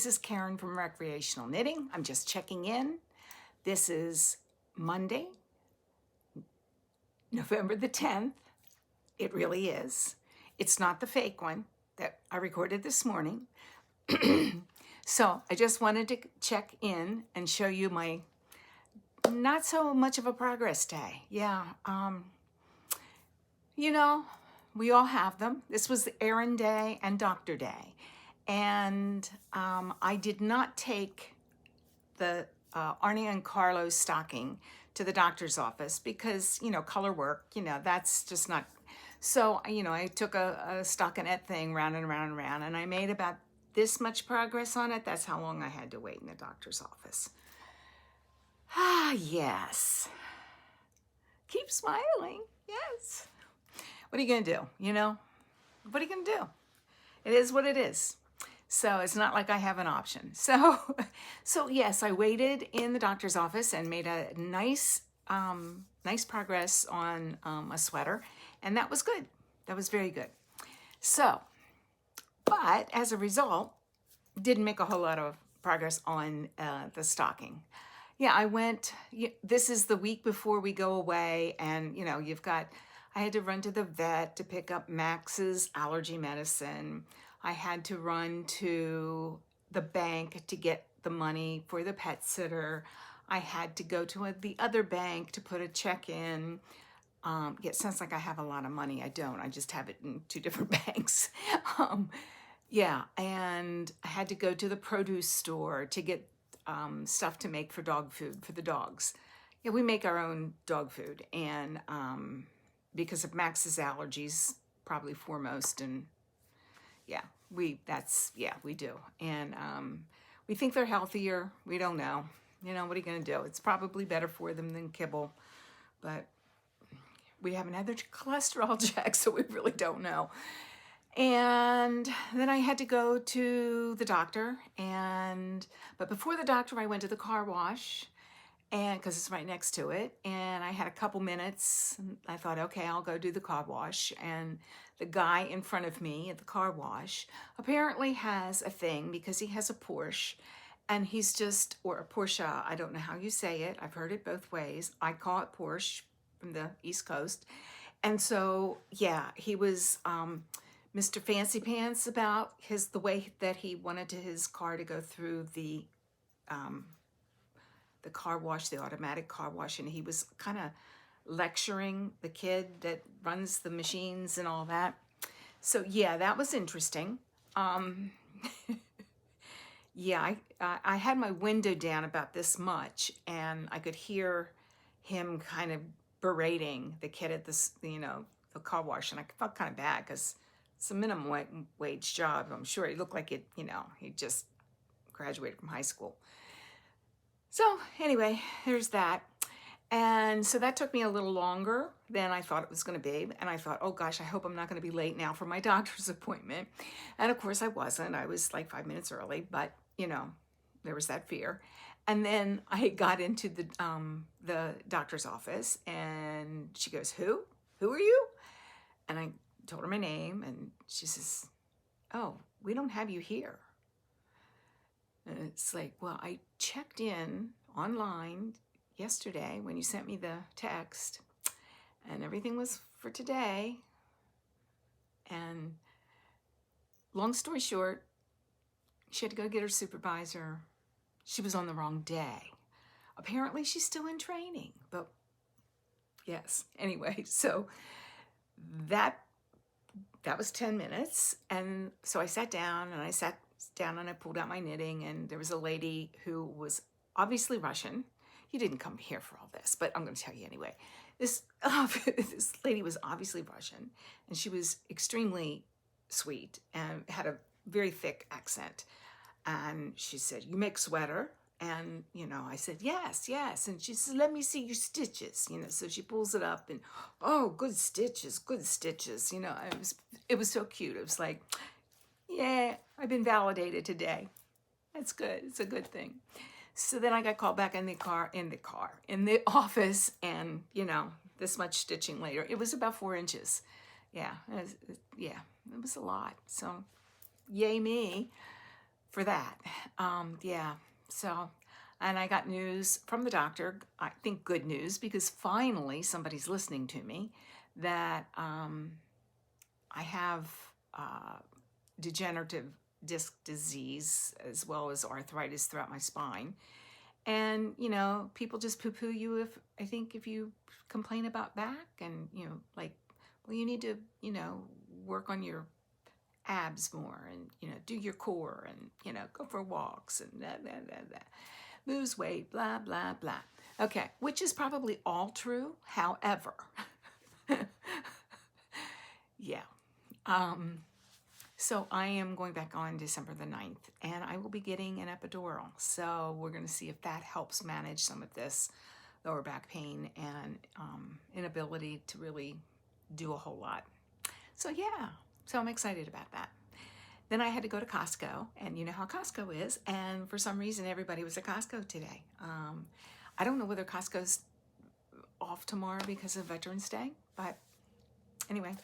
this is Karen from Recreational Knitting. I'm just checking in. This is Monday, November the 10th. It really is. It's not the fake one that I recorded this morning. So I just wanted to check in and show you my not so much of a progress day. Yeah, you know, we all have them. This was the errand day and doctor day. And I did not take the Arne and Carlo's stocking to the doctor's office because, you know, color work, you know, that's just not. So, you know, I took a stockinette thing round and round and round, and I made about this much progress on it. That's how long I had to wait in the doctor's office. Ah, yes. Keep smiling. Yes. What are you going to do? You know, what are you going to do? It is what it is. So it's not like I have an option. So yes, I waited in the doctor's office and made a nice progress on a sweater, and that was good. That was very good. So, but as a result, didn't make a whole lot of progress on the stocking. Yeah, I went, this is the week before we go away, and you know, I had to run to the vet to pick up Max's allergy medicine. I had to run to the bank to get the money for the pet sitter. I had to go to the other bank to put a check in. It sounds like I have a lot of money. I don't. I just have it in two different banks. Yeah, and I had to go to the produce store to get stuff to make for dog food for the dogs. Yeah, we make our own dog food, and because of Max's allergies, probably foremost, and yeah, we do. And we think they're healthier. We don't know. You know, what are you going to do? It's probably better for them than kibble, but we haven't had their cholesterol check, so we really don't know. And then I had to go to the doctor, but before the doctor, I went to the car wash, and because it's right next to it, and I had a couple minutes. I thought, okay, I'll go do the car wash. And the guy in front of me at the car wash apparently has a thing because he has a Porsche, and he's just, or a Porsche, I don't know how you say it. I've heard it both ways. I call it Porsche from the East Coast. And so, yeah, he was Mr. Fancy Pants about the way that he wanted his car to go through the car wash, the automatic car wash, and he was kind of lecturing the kid that runs the machines and all that. So yeah, that was interesting. Yeah, I had my window down about this much, and I could hear him kind of berating the kid at this, you know, the car wash, and I felt kind of bad because it's a minimum wage job. I'm sure he looked like it, you know, he just graduated from high school. So anyway, there's that. And so that took me a little longer than I thought it was going to be. And I thought, oh gosh, I hope I'm not going to be late now for my doctor's appointment. And of course I wasn't. I was like 5 minutes early, but you know, there was that fear. And then I got into the doctor's office, and she goes, Who are you? And I told her my name, and she says, oh, we don't have you here. And it's like, well, I checked in online yesterday when you sent me the text, and everything was for today. And long story short, she had to go get her supervisor. She was on the wrong day. Apparently she's still in training, but yes. Anyway, so that was 10 minutes. And so I sat down and I pulled out my knitting, and there was a lady who was obviously Russian. You didn't come here for all this, but I'm going to tell you anyway. This lady was obviously Russian, and she was extremely sweet and had a very thick accent. And she said, you make sweater? And, you know, I said, yes. And she said, let me see your stitches. You know, so she pulls it up, and, oh, good stitches. You know, it was so cute. It was like, yeah, I've been validated today. That's good. It's a good thing. So then I got called back in the office, and, you know, this much stitching later, it was about 4 inches. Yeah, it was a lot. So yay me. for that. Yeah, so, and I got news from the doctor, I think good news, because finally somebody's listening to me, that I have degenerative disc disease as well as arthritis throughout my spine. And, you know, people just poo-poo you if you complain about back and, you know, like, well, you need to, you know, work on your abs more and, you know, do your core and, you know, go for walks and blah, blah, blah, blah. Lose weight, blah, blah, blah. Okay, which is probably all true. However, yeah. So I am going back on December the 9th, and I will be getting an epidural. So we're going to see if that helps manage some of this lower back pain and inability to really do a whole lot. So yeah, so I'm excited about that. Then I had to go to Costco, and you know how Costco is, and for some reason everybody was at Costco today. I don't know whether Costco's off tomorrow because of Veterans Day, but anyway,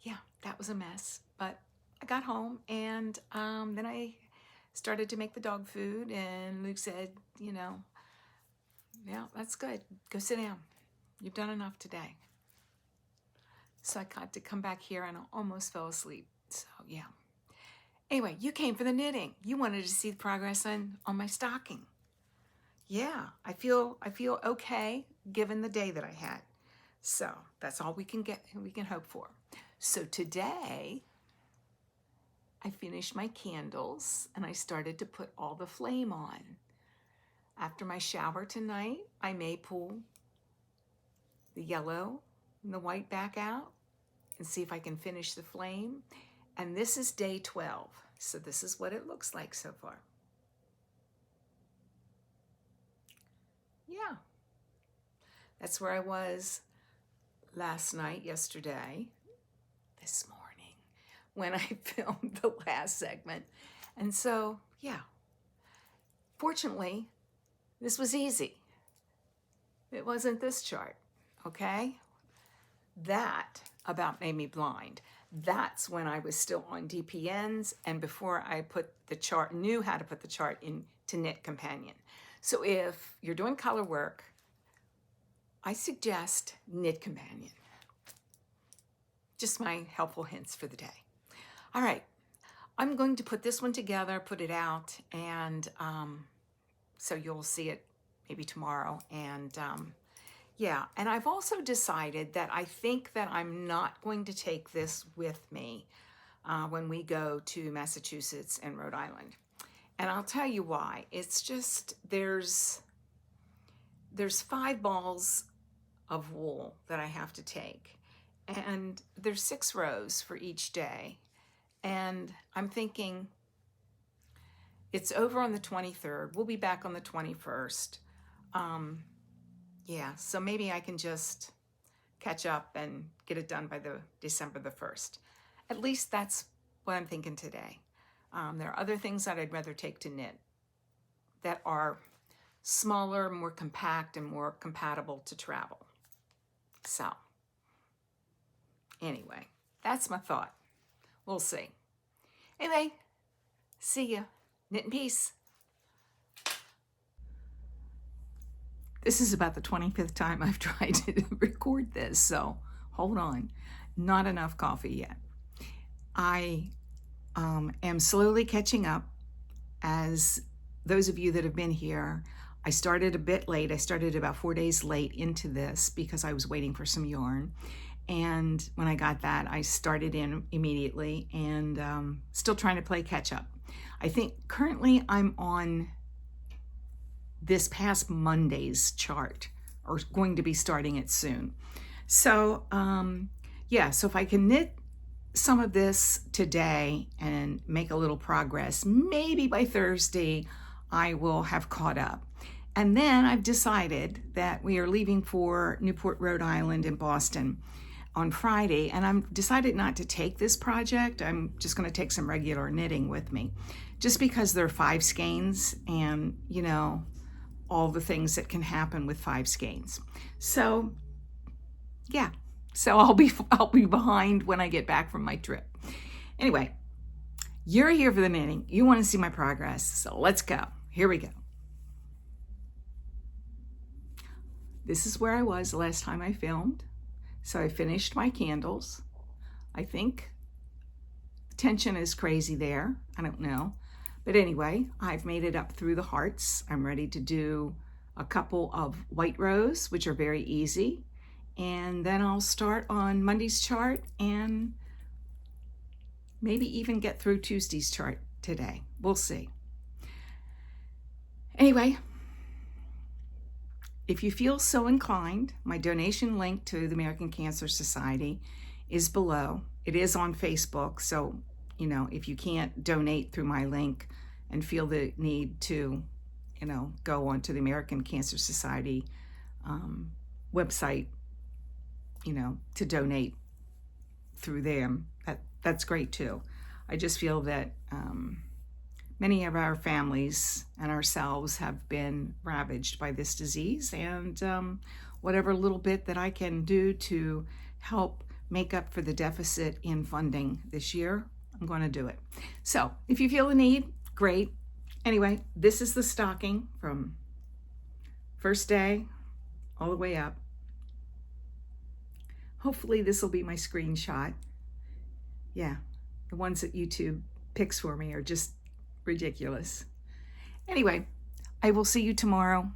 yeah, that was a mess. But I got home, and then I started to make the dog food, and Luke said, you know, yeah, that's good. Go sit down. You've done enough today. So I got to come back here, and I almost fell asleep. So yeah. Anyway, you came for the knitting. You wanted to see the progress on my stocking. Yeah, I feel okay given the day that I had. So that's all we can hope for. So today, I finished my candles and I started to put all the flame on. After my shower tonight, I may pull the yellow and the white back out and see if I can finish the flame. And this is day 12. So this is what it looks like so far. Yeah. That's where I was last night, yesterday, this morning, when I filmed the last segment. And so, yeah, fortunately, this was easy. It wasn't this chart, okay? That about made me blind. That's when I was still on DPNs and before I put the chart, knew how to put the chart into Knit Companion. So if you're doing color work, I suggest Knit Companion. Just my helpful hints for the day. All right, I'm going to put this one together, put it out, and so you'll see it maybe tomorrow. And yeah, and I've also decided that I think that I'm not going to take this with me when we go to Massachusetts and Rhode Island. And I'll tell you why. It's just there's 5 balls of wool that I have to take. And there's 6 rows for each day. And I'm thinking it's over on the 23rd. We'll be back on the 21st. Yeah, so maybe I can just catch up and get it done by the December the 1st. At least that's what I'm thinking today. There are other things that I'd rather take to knit that are smaller, more compact, and more compatible to travel. So, anyway, that's my thought. We'll see. Anyway, see ya. Knit in peace. This is about the 25th time I've tried to record this, so hold on. Not enough coffee yet. I am slowly catching up. As those of you that have been here, I started a bit late. I started about 4 days late into this because I was waiting for some yarn. And when I got that, I started in immediately and still trying to play catch up. I think currently I'm on this past Monday's chart, or going to be starting it soon. So yeah, so if I can knit some of this today and make a little progress, maybe by Thursday I will have caught up. And then I've decided that we are leaving for Newport, Rhode Island and Boston on Friday, and I've decided not to take this project. I'm just going to take some regular knitting with me, just because there are 5 skeins and, you know, all the things that can happen with 5 skeins. So yeah, so I'll be behind when I get back from my trip. Anyway, You're here for the knitting. You want to see my progress. So let's go. Here we go. This is where I was the last time I filmed. So I finished my candles. I think tension is crazy there. I don't know. But anyway, I've made it up through the hearts. I'm ready to do a couple of white rows, which are very easy. And then I'll start on Monday's chart and maybe even get through Tuesday's chart today. We'll see. Anyway, if you feel so inclined, my donation link to the American Cancer Society is below. It is on Facebook, so if you can't donate through my link and feel the need to, go onto the American Cancer Society website, to donate through them, that's great too. I just feel that many of our families and ourselves have been ravaged by this disease, and whatever little bit that I can do to help make up for the deficit in funding this year, I'm going to do it. So if you feel the need, great. Anyway, this is the stocking from first day all the way up. Hopefully this will be my screenshot. Yeah, the ones that YouTube picks for me are just ridiculous. Anyway, I will see you tomorrow.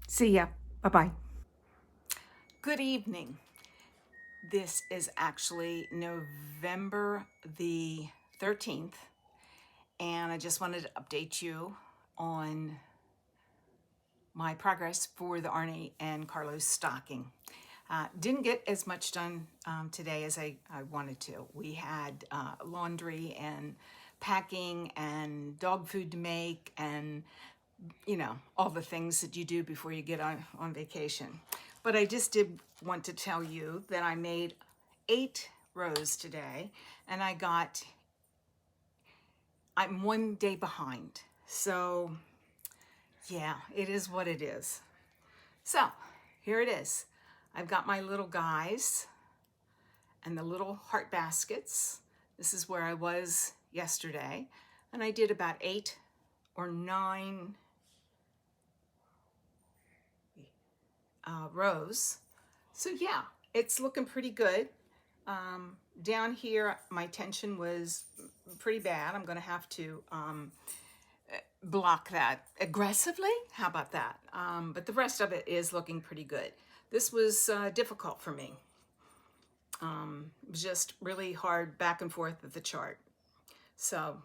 See ya. Bye-bye. Good evening. This is actually November the 13th, and I just wanted to update you on my progress for the Arne and Carlos stocking. Didn't get as much done today as I wanted to. We had laundry and packing and dog food to make and, all the things that you do before you get on vacation. But I just did want to tell you that I made 8 rows today, and I'm 1 day behind. So yeah, it is what it is. So here it is. I've got my little guys and the little heart baskets. This is where I was yesterday, and I did about 8 or 9 rows. So yeah, it's looking pretty good. Down here, my tension was pretty bad. I'm going to have to block that aggressively. How about that? But the rest of it is looking pretty good. This was difficult for me. It was just really hard back and forth with the chart. So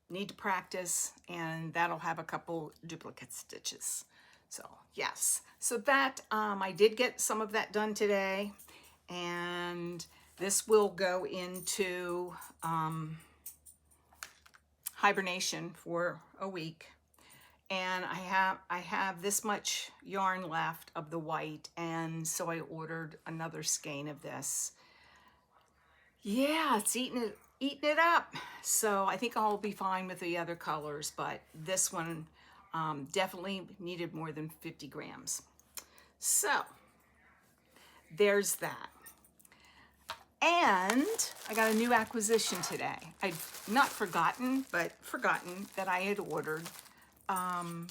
need to practice, and that'll have a couple duplicate stitches. So yes, so that I did get some of that done today, and this will go into hibernation for a week. And I have this much yarn left of the white, and so I ordered another skein of this. Yeah, it's eating it up. So I think I'll be fine with the other colors, but this one definitely needed more than 50 grams. So there's that. And I got a new acquisition today. I'd not forgotten, but forgotten that I had ordered some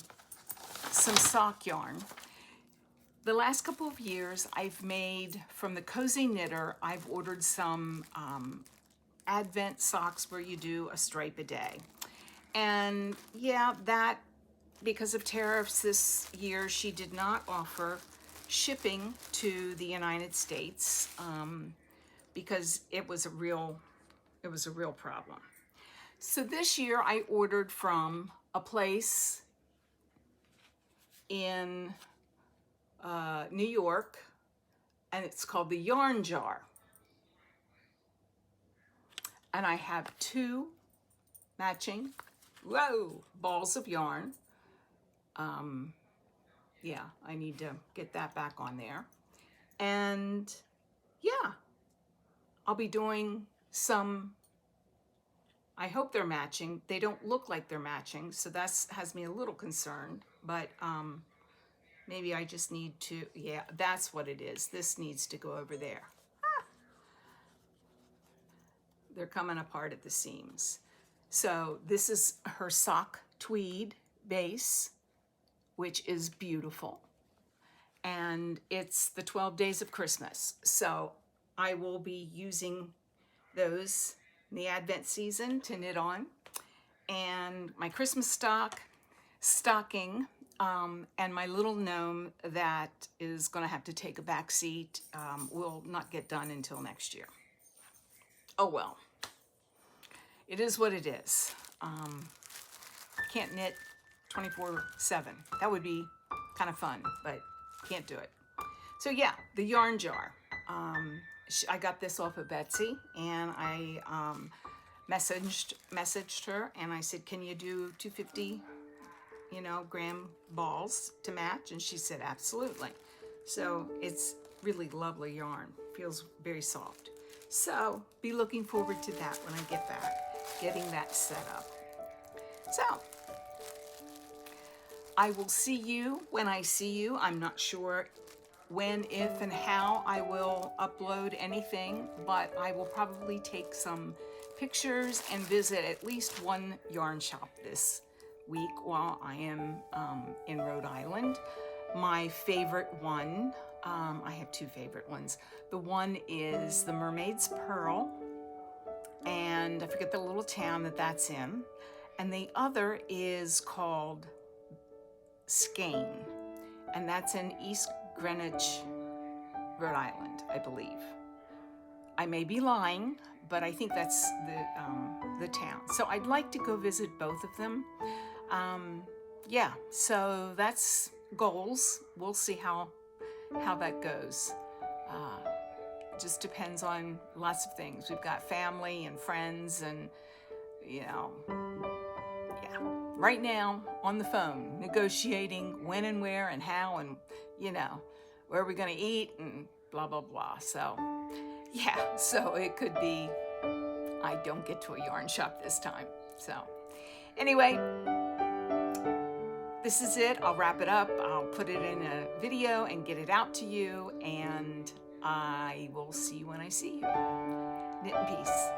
sock yarn. The last couple of years I've made, from the Cozy Knitter, I've ordered some Advent socks where you do a stripe a day. And yeah, that, because of tariffs this year, she did not offer shipping to the United States because it was a real problem. So this year I ordered from a place in New York, and it's called the Yarn Jar. And I have 2 matching, balls of yarn. Yeah, I need to get that back on there. And yeah, I'll be doing some, I hope they're matching. They don't look like they're matching, so that has me a little concerned, but maybe I just need to, yeah, that's what it is. This needs to go over there. they're coming apart at the seams. So this is her sock tweed base, which is beautiful. And it's the 12 days of Christmas. So I will be using those in the Advent season to knit on. And my Christmas stocking, and my little gnome that is gonna have to take a back seat, will not get done until next year. Oh well, it is what it is. Can't knit 24/7. That would be kind of fun, but can't do it. So yeah, the yarn jar. I got this off of Betsy, and I messaged her, and I said, can you do 250, gram balls to match? And she said, absolutely. So it's really lovely yarn. Feels very soft. So be looking forward to that when I get back, getting that set up. So I will see you when I see you. I'm not sure when, if, and how I will upload anything, but I will probably take some pictures and visit at least one yarn shop this week while I am in Rhode Island. My favorite one, I have two favorite ones. The one is the Mermaid's Pearl, and I forget the little town that's in. And the other is called Skane, and that's in East Greenwich, Rhode Island, I believe. I may be lying, but I think that's the town. So I'd like to go visit both of them. Yeah, so that's goals. We'll see how that goes. Just depends on lots of things. We've got family and friends, and yeah. Right now on the phone, negotiating when and where and how, and where are we going to eat, and blah blah blah. So yeah, so it could be I don't get to a yarn shop this time. So anyway, this is it. I'll wrap it up. I'll put it in a video and get it out to you, and I will see you when I see you. Knit in peace.